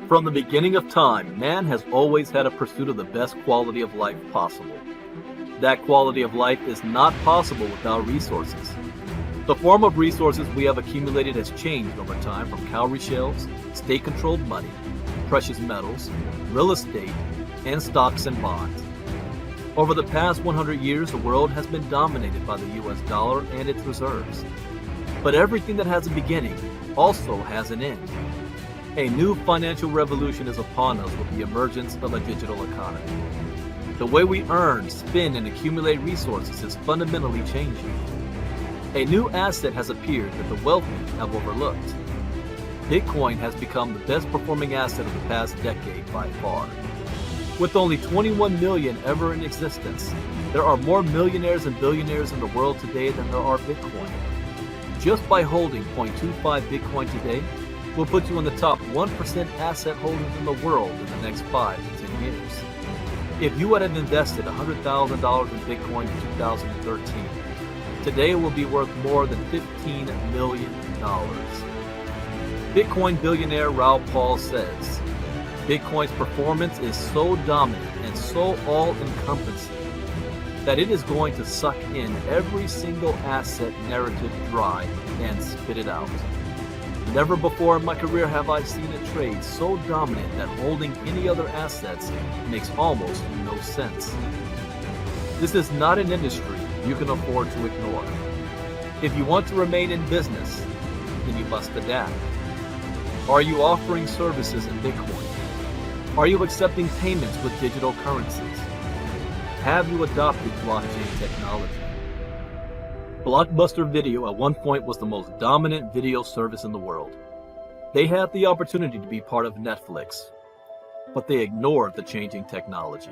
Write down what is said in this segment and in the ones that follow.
From the beginning of time, man has always had a pursuit of the best quality of life possible. That quality of life is not possible without resources. The form of resources we have accumulated has changed over time from cowrie shells, state-controlled money, precious metals, real estate, and stocks and bonds. Over the past 100 years, the world has been dominated by the US dollar and its reserves. But everything that has a beginning also has an end. A new financial revolution is upon us with the emergence of a digital economy. The way we earn, spend, and accumulate resources is fundamentally changing. A new asset has appeared that the wealthy have overlooked. Bitcoin has become the best performing asset of the past decade by far. With only 21 million ever in existence, there are more millionaires and billionaires in the world today than there are Bitcoin. Just by holding 0.25 Bitcoin today will put you in the top 1% asset holders in the world in the next 5 to 10 years. If you had invested $100,000 in Bitcoin in 2013, today it will be worth more than $15 million. Bitcoin billionaire Raoul Pal says, Bitcoin's performance is so dominant and so all-encompassing that it is going to suck in every single asset narrative dry and spit it out. Never before in my career have I seen a trade so dominant that holding any other assets makes almost no sense. This is not an industry you can afford to ignore. If you want to remain in business, then you must adapt. Are you offering services in Bitcoin? Are you accepting payments with digital currencies? Have you adopted blockchain technology? Blockbuster Video at one point was the most dominant video service in the world. They had the opportunity to be part of Netflix, but they ignored the changing technology.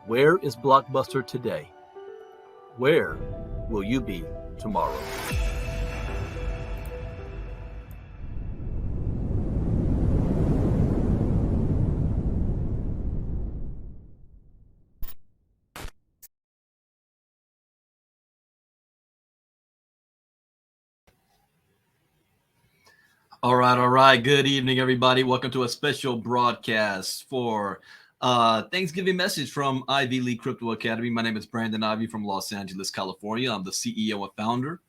Where is Blockbuster today? Where will you be tomorrow? All right. Good evening, everybody. Welcome to a special broadcast for Thanksgiving message from Ivy League Crypto Academy. My name is Brandon Ivey from Los Angeles, California. I'm the CEO and founder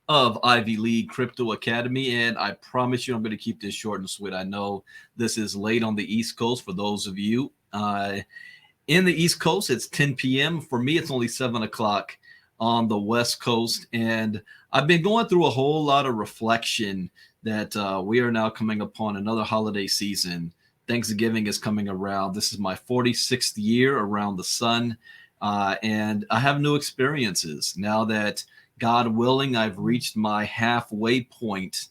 of Ivy League Crypto Academy, and I promise you I'm going to keep this short and sweet. I know this is late on the East Coast for those of you. In the East Coast, it's 10 p.m. For me, it's only 7 o'clock on the West Coast, and I've been going through a whole lot of reflection that we are now coming upon another holiday season. Thanksgiving is coming around. This is my 46th year around the sun, and I have new experiences now that, God willing, I've reached my halfway point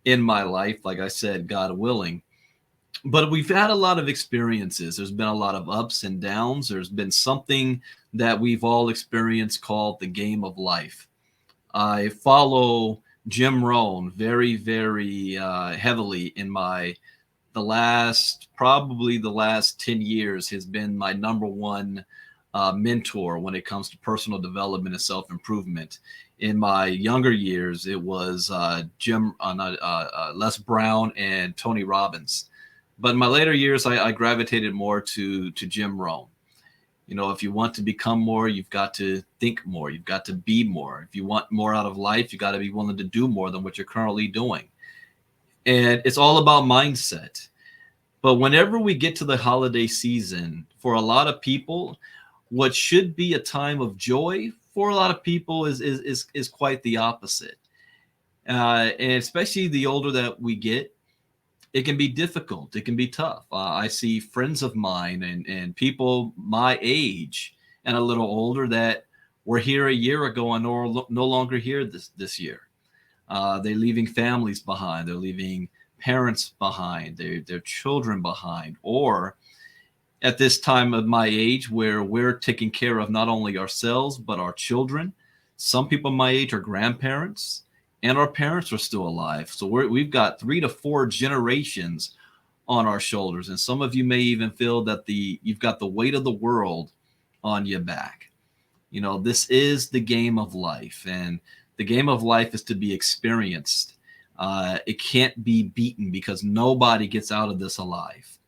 in my life. Like I said, God willing. But we've had a lot of experiences. There's been a lot of ups and downs. There's been something that we've all experienced called the game of life. I follow Jim Rohn very, very heavily in probably the last 10 years has been my number one mentor when it comes to personal development and self-improvement. In my younger years, it was Les Brown and Tony Robbins. But in my later years, I gravitated more to Jim Rohn. You know, if you want to become more, you've got to think more. You've got to be more. If you want more out of life, you got to be willing to do more than what you're currently doing. And it's all about mindset. But whenever we get to the holiday season, for a lot of people, what should be a time of joy for a lot of people is quite the opposite. And especially the older that we get, it can be difficult. It can be tough. I see friends of mine and people my age and a little older that were here a year ago and no longer here this year. They're leaving families behind. They're leaving parents behind, their children behind, or at this time of my age where we're taking care of not only ourselves, but our children. Some people my age are grandparents, and our parents are still alive. So we've got 3 to 4 generations on our shoulders. And some of you may even feel that you've got the weight of the world on your back. You know, this is the game of life, and the game of life is to be experienced. It can't be beaten because nobody gets out of this alive.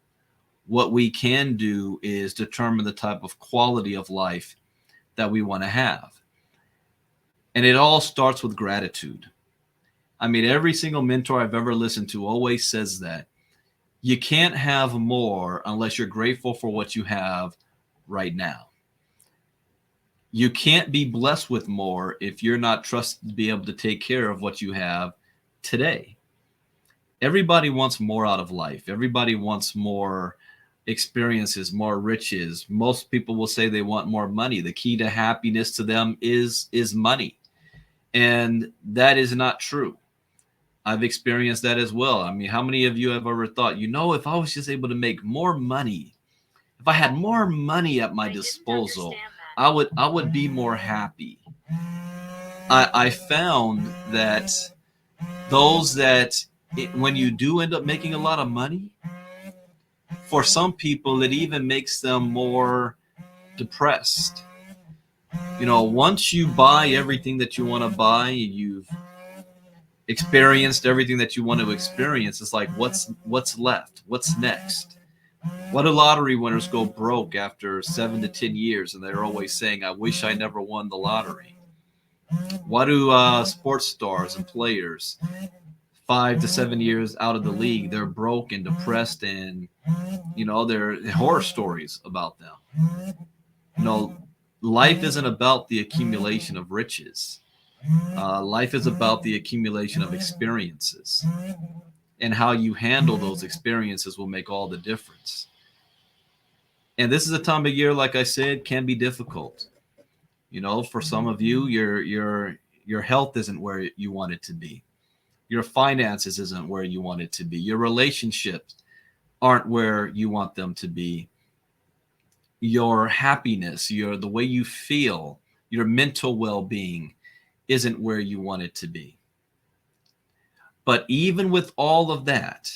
What we can do is determine the type of quality of life that we want to have. And it all starts with gratitude. I mean, every single mentor I've ever listened to always says that you can't have more unless you're grateful for what you have right now. You can't be blessed with more if you're not trusted to be able to take care of what you have today. Everybody wants more out of life. Everybody wants more experiences, more riches. Most people will say they want more money. The key to happiness to them is money. And that is not true. I've experienced that as well. I mean, how many of you have ever thought, if I was just able to make more money, if I had more money at my disposal, I would be more happy. I found that when you do end up making a lot of money, for some people, it even makes them more depressed. Once you buy everything that you want to buy, you've experienced everything that you want to experience. It's like, what's left? What's next? What do lottery winners go broke after 7 to 10 years? And they're always saying, I wish I never won the lottery. Why do sports stars and players 5 to 7 years out of the league, they're broke and depressed, and there are horror stories about them. Life isn't about the accumulation of riches. Life is about the accumulation of experiences, and how you handle those experiences will make all the difference. And this is a time of year, like I said, can be difficult. For some of you, your health isn't where you want it to be. Your finances isn't where you want it to be. Your relationships aren't where you want them to be. Your happiness, the way you feel, your mental well-being isn't where you want it to be. But even with all of that,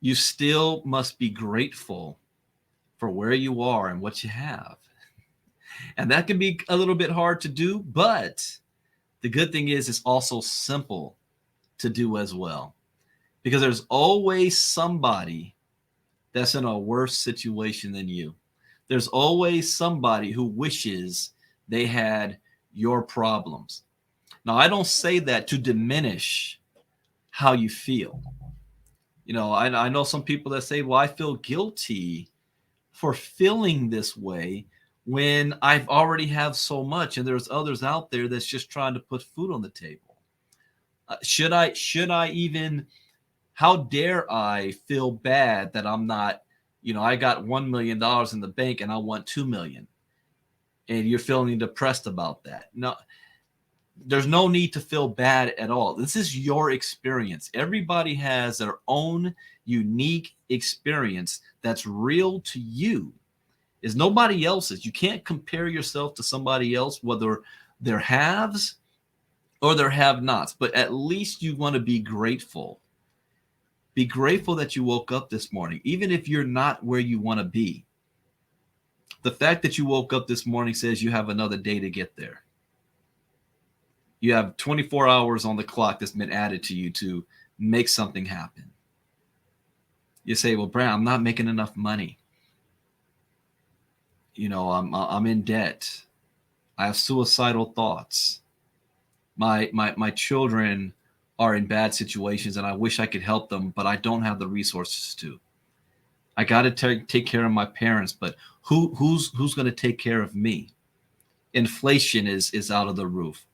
you still must be grateful for where you are and what you have. And that can be a little bit hard to do, but the good thing is it's also simple to do as well. Because there's always somebody that's in a worse situation than you. There's always somebody who wishes they had your problems. Now, I don't say that to diminish how you feel. I know some people that say, well, I feel guilty for feeling this way when I've already have so much, and there's others out there that's just trying to put food on the table. Should I even, how dare I feel bad that I'm not, I got $1 million in the bank and I want 2 million, and you're feeling depressed about that? No, there's no need to feel bad at all. This is your experience. Everybody has their own unique experience that's real to you. Is nobody else's. You can't compare yourself to somebody else, whether they're haves or they're have-nots. But at least you want to be grateful. Be grateful that you woke up this morning, even if you're not where you want to be. The fact that you woke up this morning says you have another day to get there. You have 24 hours on the clock that's been added to you to make something happen. You say, well, Brad, I'm not making enough money. I'm in debt. I have suicidal thoughts. My children are in bad situations, and I wish I could help them, but I don't have the resources to. I got to take care of my parents, but who's going to take care of me? Inflation is out of the roof.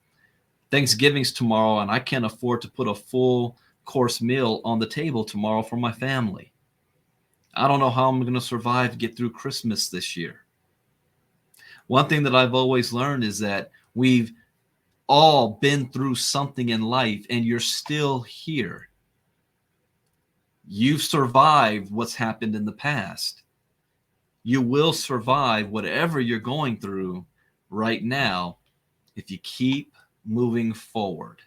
Thanksgiving's tomorrow, and I can't afford to put a full course meal on the table tomorrow for my family. I don't know how I'm going to survive to get through Christmas this year. One thing that I've always learned is that we've all been through something in life, and you're still here. You've survived what's happened in the past. You will survive whatever you're going through right now if you keep moving forward.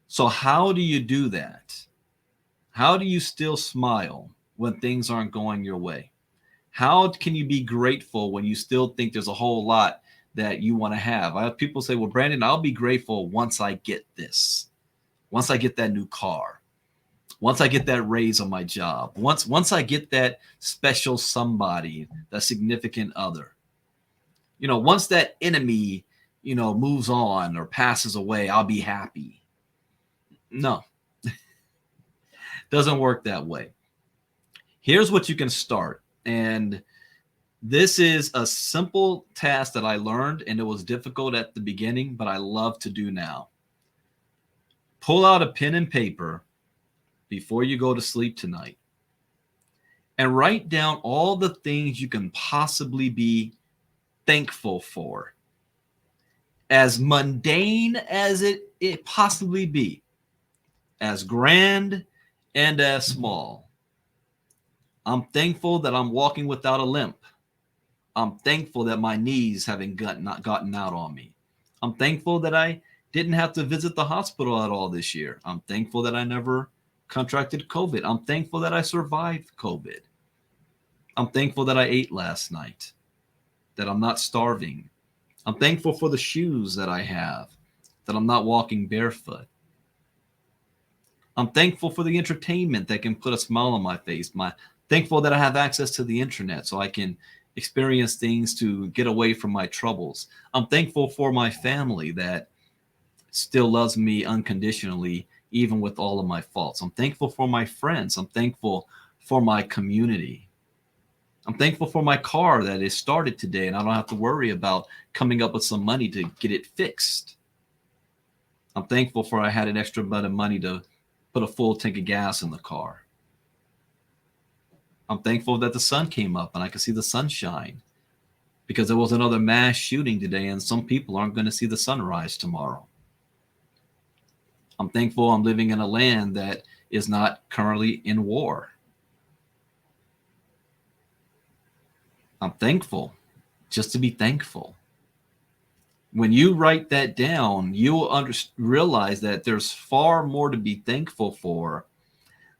So how do you do that? How do you still smile when things aren't going your way? How can you be grateful when you still think there's a whole lot that you want to have? I have people say, well, Brandon, I'll be grateful once I get this. once I get that new car, once I get that raise on my job, once I get that special somebody, that significant other, once that enemy, moves on or passes away, I'll be happy. No, doesn't work that way. Here's what you can start. And this is a simple task that I learned, and it was difficult at the beginning, but I love to do now. Pull out a pen and paper before you go to sleep tonight and write down all the things you can possibly be thankful for, as mundane as it possibly be, as grand and as small. I'm thankful that I'm walking without a limp. I'm thankful that my knees haven't not gotten out on me. I'm thankful that I didn't have to visit the hospital at all this year. I'm thankful that I never contracted COVID. I'm thankful that I survived COVID. I'm thankful that I ate last night, that I'm not starving. I'm thankful for the shoes that I have, that I'm not walking barefoot. I'm thankful for the entertainment that can put a smile on my face. Thankful that I have access to the internet so I can experience things to get away from my troubles. I'm thankful for my family that still loves me unconditionally, even with all of my faults. I'm thankful for my friends. I'm thankful for my community. I'm thankful for my car that is started today and I don't have to worry about coming up with some money to get it fixed. I'm thankful for I had an extra bit of money to put a full tank of gas in the car. I'm thankful that the sun came up and I could see the sunshine, because there was another mass shooting today and some people aren't going to see the sunrise tomorrow. I'm thankful I'm living in a land that is not currently in war. I'm thankful just to be thankful. When you write that down, you will realize that there's far more to be thankful for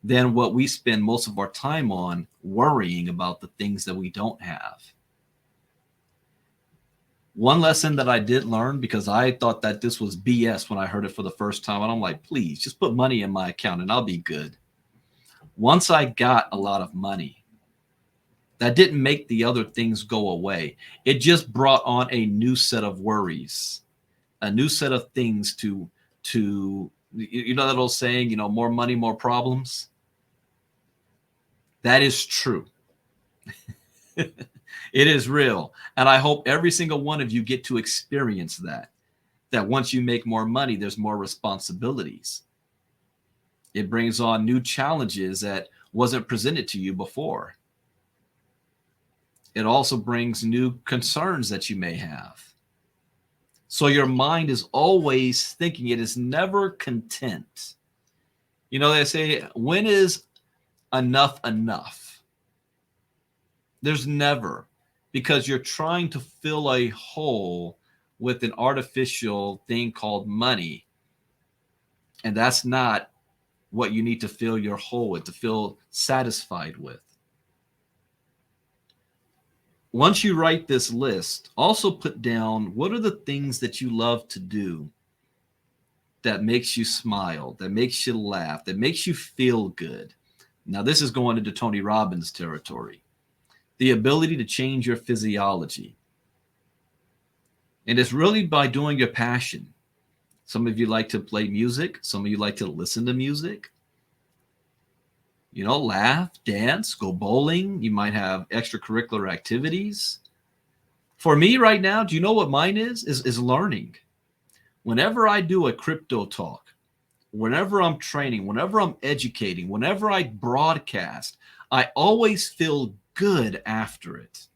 than what we spend most of our time on, worrying about the things that we don't have. One lesson that I did learn, because I thought that this was BS when I heard it for the first time, and I'm like, please just put money in my account and I'll be good. Once I got a lot of money, that didn't make the other things go away. It just brought on a new set of worries, a new set of things to that old saying, more money, more problems. That is true. It is real. And I hope every single one of you get to experience that once you make more money, there's more responsibilities. It brings on new challenges that wasn't presented to you before. It also brings new concerns that you may have. So your mind is always thinking. It is never content. They say, when is enough enough? There's never, because you're trying to fill a hole with an artificial thing called money. And that's not what you need to fill your hole with, to feel satisfied with. Once you write this list, also put down what are the things that you love to do that makes you smile, that makes you laugh, that makes you feel good. Now, this is going into Tony Robbins territory. The ability to change your physiology. And it's really by doing your passion. Some of you like to play music. Some of you like to listen to music. Laugh, dance, go bowling. You might have extracurricular activities. For me right now, do you know what mine is? Is learning. Whenever I do a crypto talk, whenever I'm training, whenever I'm educating, whenever I broadcast, I always feel good after it.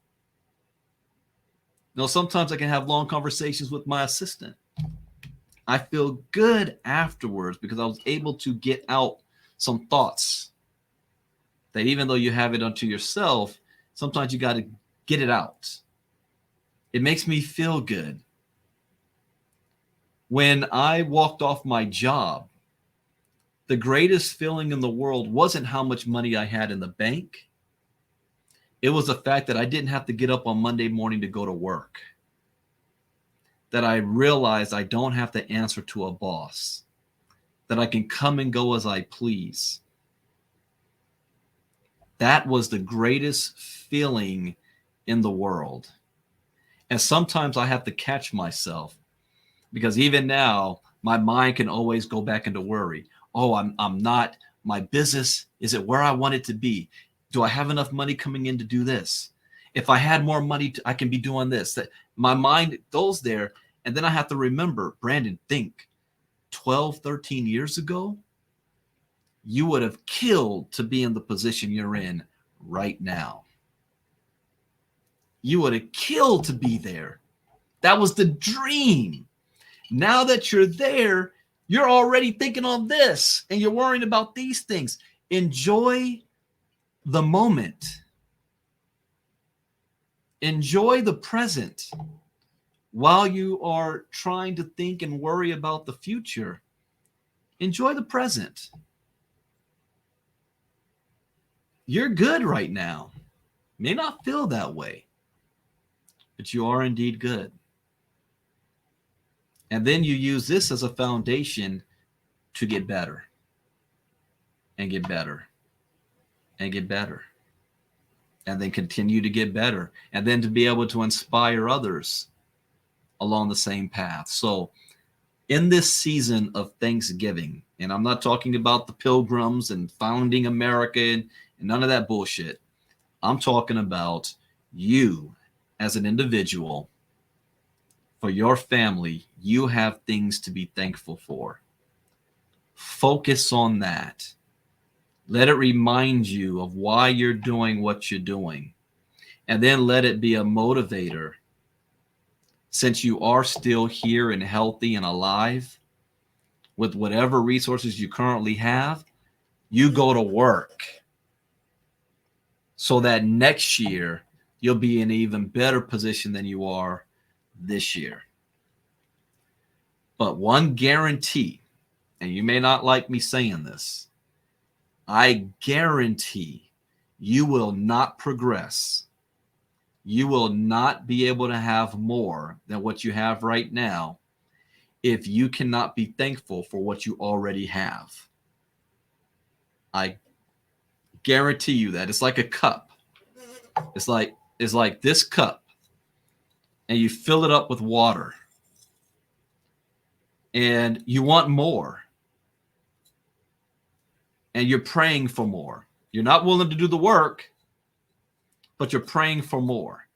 Sometimes I can have long conversations with my assistant. I feel good afterwards because I was able to get out some thoughts that even though you have it unto yourself, sometimes you got to get it out. It makes me feel good. When I walked off my job, the greatest feeling in the world wasn't how much money I had in the bank. It was the fact that I didn't have to get up on Monday morning to go to work. That I realized I don't have to answer to a boss. that I can come and go as I please. That was the greatest feeling in the world. And sometimes I have to catch myself, because even now my mind can always go back into worry. Oh, I'm not, my business, is it where I want it to be? Do I have enough money coming in to do this? If I had more money, I can be doing this. That my mind goes there. And then I have to remember, Brandon, think 12, 13 years ago, you would have killed to be in the position you're in right now. You would have killed to be there. That was the dream. Now that you're there, you're already thinking on this and you're worrying about these things. Enjoy the moment. Enjoy the present while you are trying to think and worry about the future. Enjoy the present. You're good right now. May not feel that way, but you are indeed good. And then you use this as a foundation to get better and get better and get better, and then continue to get better, and then to be able to inspire others along the same path. So in this season of Thanksgiving, and I'm not talking about the Pilgrims and founding America and none of that bullshit. I'm talking about you as an individual. For your family, you have things to be thankful for. Focus on that. Let it remind you of why you're doing what you're doing. And then let it be a motivator. Since you are still here and healthy and alive, with whatever resources you currently have, you go to work so that next year you'll be in an even better position than you are this year. But one guarantee, and you may not like me saying this, I guarantee you will not progress. You will not be able to have more than what you have right now if you cannot be thankful for what you already have. I guarantee you that. It's like a cup. It's like this cup, and you fill it up with water, and you want more, and you're praying for more. You're not willing to do the work, but you're praying for more.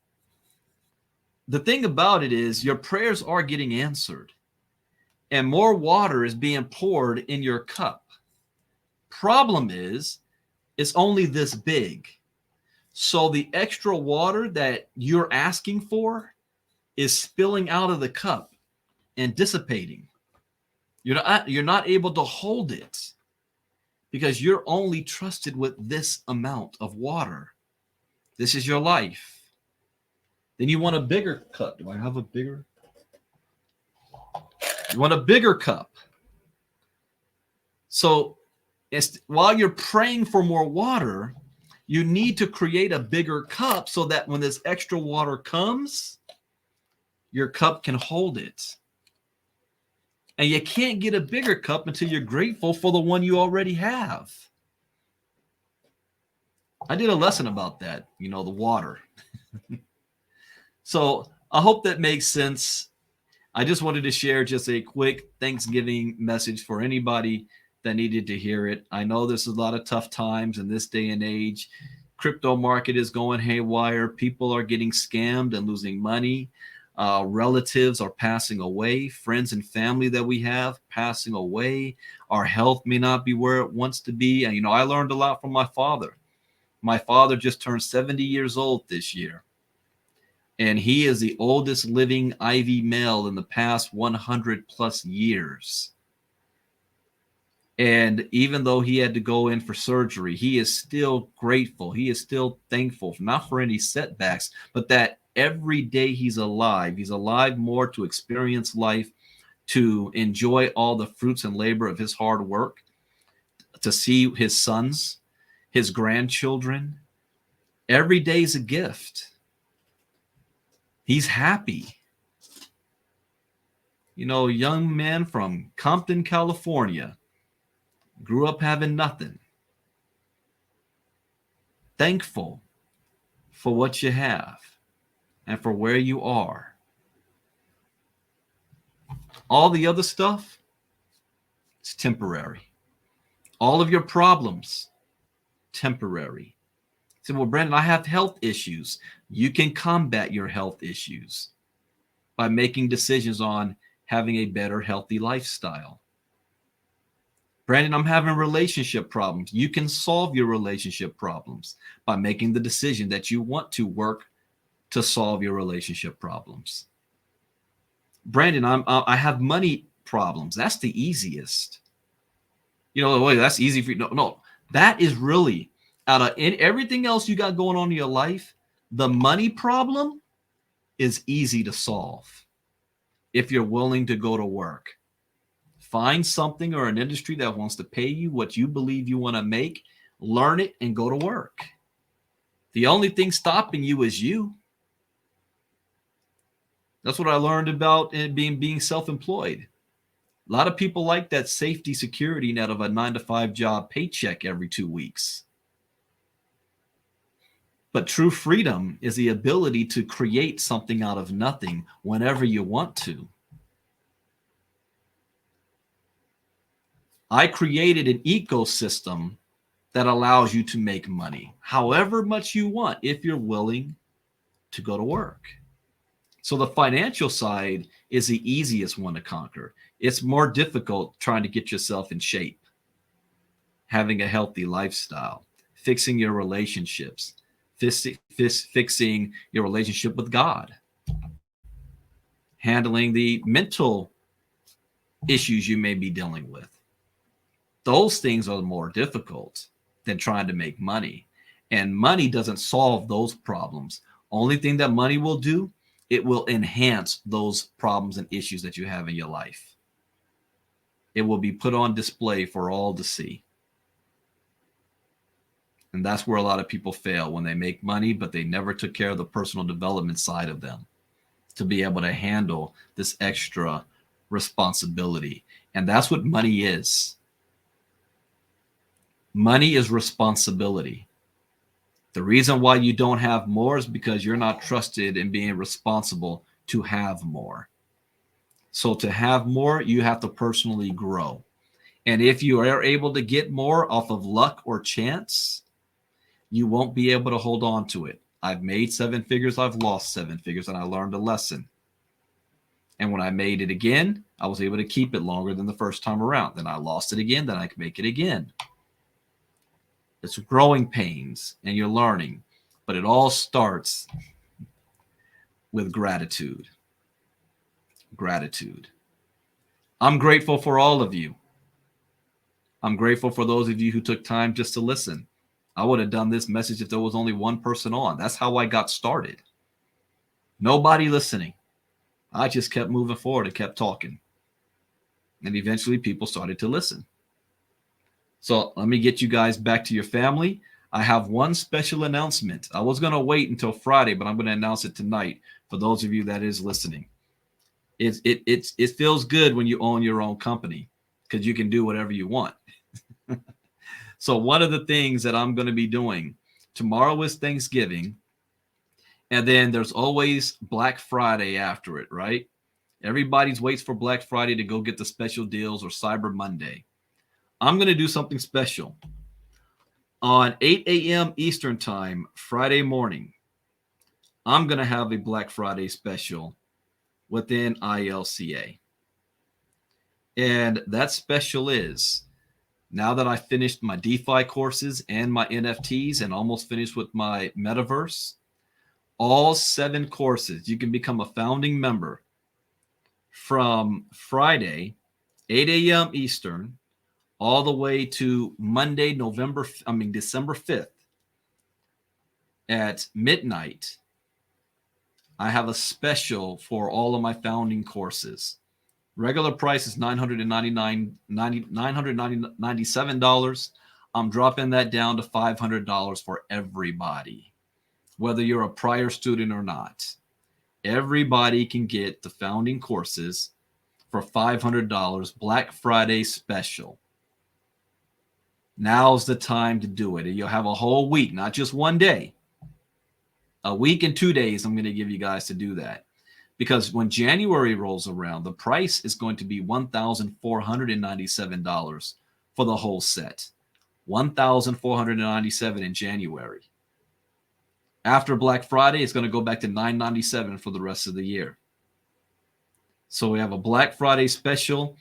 The thing about it is your prayers are getting answered, and more water is being poured in your cup. Problem is, it's only this big. So the extra water that you're asking for is spilling out of the cup and dissipating. You're not able to hold it because you're only trusted with this amount of water. This is your life. Then you want a bigger cup. Do I have a bigger? You want a bigger cup. So while you're praying for more water, you need to create a bigger cup so that when this extra water comes, your cup can hold it. And you can't get a bigger cup until you're grateful for the one you already have. I did a lesson about that, the water. So I hope that makes sense. I just wanted to share just a quick Thanksgiving message for anybody that needed to hear it. I know there's a lot of tough times in this day and age. Crypto market is going haywire. People are getting scammed and losing money. Relatives are passing away. Friends and family that we have passing away. Our health may not be where it wants to be. And, I learned a lot from my father. My father just turned 70 years old this year. And he is the oldest living Ivy male in the past 100 plus years. And even though he had to go in for surgery, he is still grateful. He is still thankful, not for any setbacks, but that every day he's alive more to experience life, to enjoy all the fruits and labor of his hard work, to see his sons, his grandchildren. Every day is a gift. He's happy. A young man from Compton, California, Grew up having nothing. Thankful for what you have and for where you are. All the other stuff, it's temporary. All of your problems, temporary. Say, well, Brandon, I have health issues. You can combat your health issues by making decisions on having a better, healthy lifestyle. Brandon, I'm having relationship problems. You can solve your relationship problems by making the decision that you want to work to solve your relationship problems. Brandon, I have money problems. That's the easiest. Wait, that's easy for you. No, that is really out of everything else you got going on in your life. The money problem is easy to solve if you're willing to go to work. Find something or an industry that wants to pay you what you believe you want to make, learn it, and go to work. The only thing stopping you is you. That's what I learned about being self-employed. A lot of people like that safety security net of a 9-to-5 job paycheck every 2 weeks. But true freedom is the ability to create something out of nothing whenever you want to. I created an ecosystem that allows you to make money however much you want if you're willing to go to work. So the financial side is the easiest one to conquer. It's more difficult trying to get yourself in shape, having a healthy lifestyle, fixing your relationships, fixing your relationship with God, handling the mental issues you may be dealing with. Those things are more difficult than trying to make money. And money doesn't solve those problems. Only thing that money will do, it will enhance those problems and issues that you have in your life. It will be put on display for all to see. And that's where a lot of people fail, when they make money, but they never took care of the personal development side of them to be able to handle this extra responsibility. And that's what money is. Money is responsibility. The reason why you don't have more is because you're not trusted in being responsible to have more. So to have more, you have to personally grow. And if you are able to get more off of luck or chance, you won't be able to hold on to it. I've made 7 figures, I've lost 7 figures, and I learned a lesson. And when I made it again, I was able to keep it longer than the first time around. Then I lost it again, then I could make it again. It's growing pains and you're learning, but it all starts with gratitude. Gratitude. I'm grateful for all of you. I'm grateful for those of you who took time just to listen. I would have done this message if there was only one person on. That's how I got started. Nobody listening. I just kept moving forward and kept talking. And eventually people started to listen. So let me get you guys back to your family. I have one special announcement. I was going to wait until Friday, but I'm going to announce it tonight for those of you that is listening. It feels good when you own your own company because you can do whatever you want. So one of the things that I'm going to be doing, tomorrow is Thanksgiving, and then there's always Black Friday after it, right? Everybody's waits for Black Friday to go get the special deals, or Cyber Monday. I'm going to do something special. On 8 a.m. Eastern time, Friday morning, I'm going to have a Black Friday special within ILCA. And that special is, now that I finished my DeFi courses and my NFTs and almost finished with my metaverse, all 7 courses, you can become a founding member from Friday, 8 a.m. Eastern, all the way to Monday, December 5th at midnight. I have a special for all of my founding courses. Regular price is $997. I'm dropping that down to $500 for everybody, whether you're a prior student or not. Everybody can get the founding courses for $500, Black Friday special. Now's the time to do it. And you'll have a whole week, not just one day. A week and 2 days I'm going to give you guys to do that. Because when January rolls around, the price is going to be $1,497 for the whole set. $1,497 in January. After Black Friday, it's going to go back to $997 for the rest of the year. So we have a Black Friday special.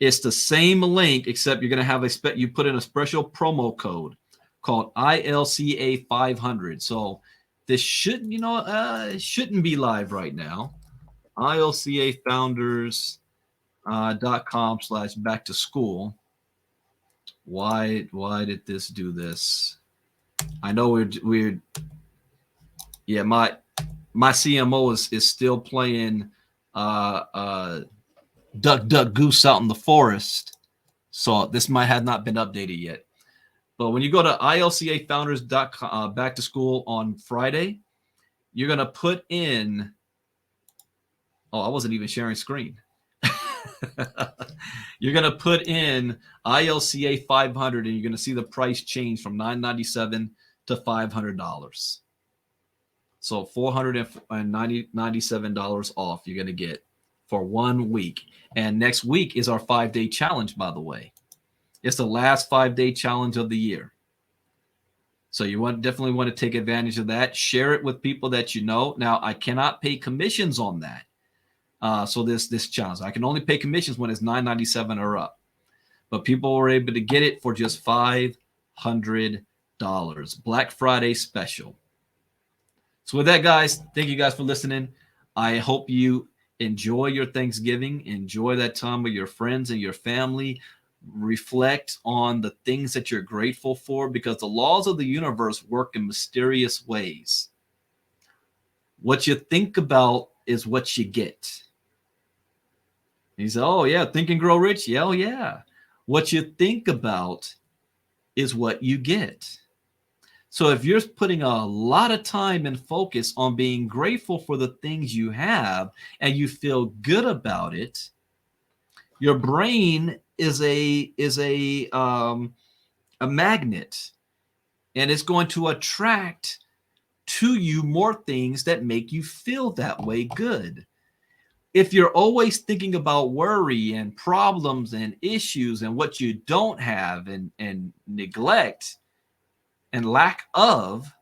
It's the same link, except you're going to have you put in a special promo code called ILCA 500. So this shouldn't, it shouldn't be live right now. ILCAfounders.com/back to school. Why did this do this? I know we're yeah, my CMO is still playing Duck Duck Goose out in the forest. So this might have not been updated yet. But when you go to ILCAfounders.com back to school on Friday, you're gonna put in. Oh, I wasn't even sharing screen. You're gonna put in ILCA 500, and you're gonna see the price change from $997 to $500. So $497 off you're going to get for 1 week. And next week is our 5-day challenge, by the way. It's the last 5-day challenge of the year. So you definitely want to take advantage of that. Share it with people that you know. Now, I cannot pay commissions on that. So this challenge, I can only pay commissions when it's $997 or up. But people were able to get it for just $500. Black Friday special. So with that, guys, thank you guys for listening. I hope you enjoy your Thanksgiving. Enjoy that time with your friends and your family. Reflect on the things that you're grateful for, because the laws of the universe work in mysterious ways. What you think about is what you get. He said, oh, yeah, Think and Grow Rich. Yeah, oh, yeah. What you think about is what you get. So if you're putting a lot of time and focus on being grateful for the things you have and you feel good about it, your brain is a magnet, and it's going to attract to you more things that make you feel that way good. If you're always thinking about worry and problems and issues and what you don't have and neglect and lack of,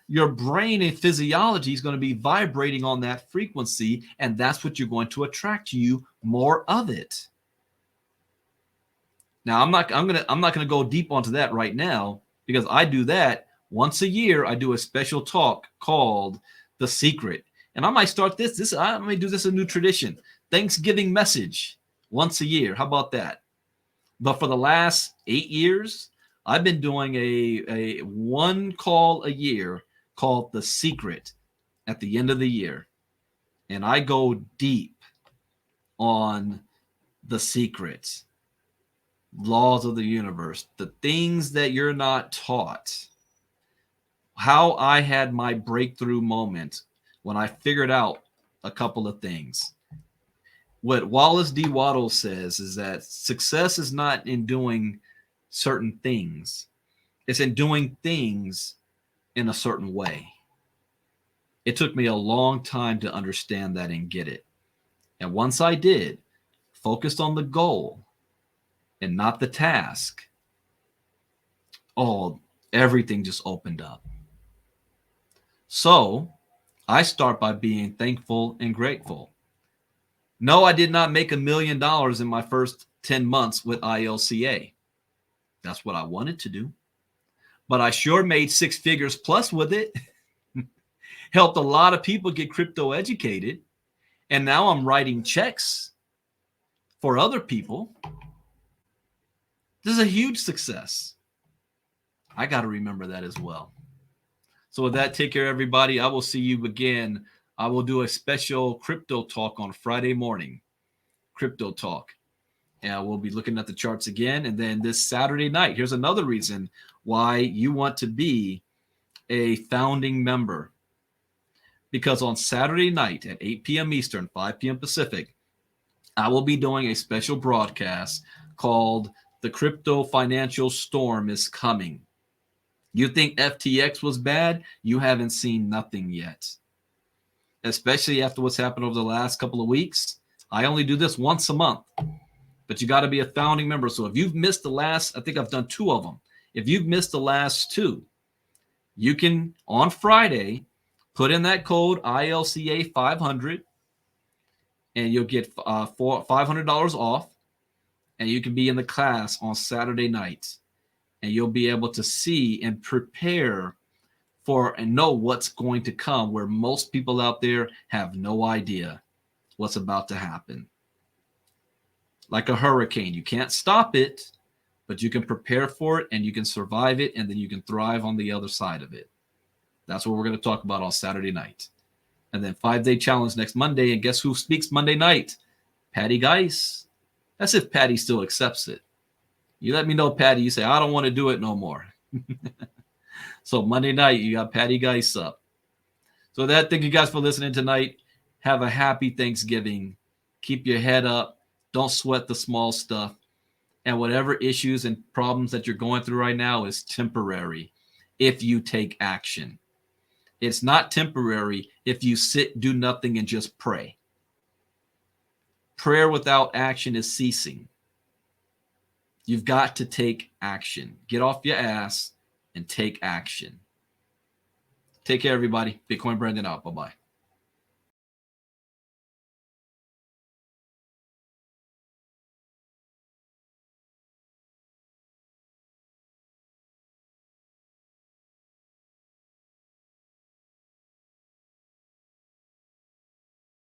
your brain and physiology is going to be vibrating on that frequency, and that's what you're going to attract to you, more of it. Now, I'm not going to go deep onto that right now, because I do that once a year. I do a special talk called The Secret, and I might start this. I may do this a new tradition, Thanksgiving message once a year. How about that? But for the last 8 years, I've been doing a one call a year called The Secret at the end of the year. And I go deep on the secrets, laws of the universe, the things that you're not taught. How I had my breakthrough moment when I figured out a couple of things. What Wallace D. Wattles says is that success is not in doing certain things. It's in doing things in a certain way. It took me a long time to understand that and get it. And once I did, focused on the goal and not the task, everything just opened up. So I start by being thankful and grateful. No, I did not make $1 million in my first 10 months with ILCA. That's what I wanted to do. But I sure made 6 figures plus with it. Helped a lot of people get crypto educated. And now I'm writing checks for other people. This is a huge success. I got to remember that as well. So with that, take care, everybody. I will see you again. I will do a special crypto talk on Friday morning. Crypto talk. And we'll be looking at the charts again. And then this Saturday night, here's another reason why you want to be a founding member. Because on Saturday night at 8 p.m. Eastern, 5 p.m. Pacific, I will be doing a special broadcast called The crypto financial storm is coming. You think FTX was bad? You haven't seen nothing yet. Especially after what's happened over the last couple of weeks. I only do this once a month, but you got to be a founding member. So if you've missed the last, I think I've done 2 of them. If you've missed the last 2, you can, on Friday, put in that code ILCA 500, and you'll get $500 off, and you can be in the class on Saturday nights, and you'll be able to see and prepare for and know what's going to come, where most people out there have no idea what's about to happen. Like a hurricane, you can't stop it, but you can prepare for it, and you can survive it, and then you can thrive on the other side of it. That's what we're going to talk about on Saturday night. And then 5-day challenge next Monday. And guess who speaks Monday night? Patty Geis. That's if Patty still accepts it. You let me know, Patty. You say, I don't want to do it no more. So Monday night, you got Patty Geis up. So thank you guys for listening tonight. Have a happy Thanksgiving. Keep your head up. Don't sweat the small stuff. And whatever issues and problems that you're going through right now is temporary if you take action. It's not temporary if you sit, do nothing, and just pray. Prayer without action is ceasing. You've got to take action. Get off your ass and take action. Take care, everybody. Bitcoin Brandon out. Bye-bye.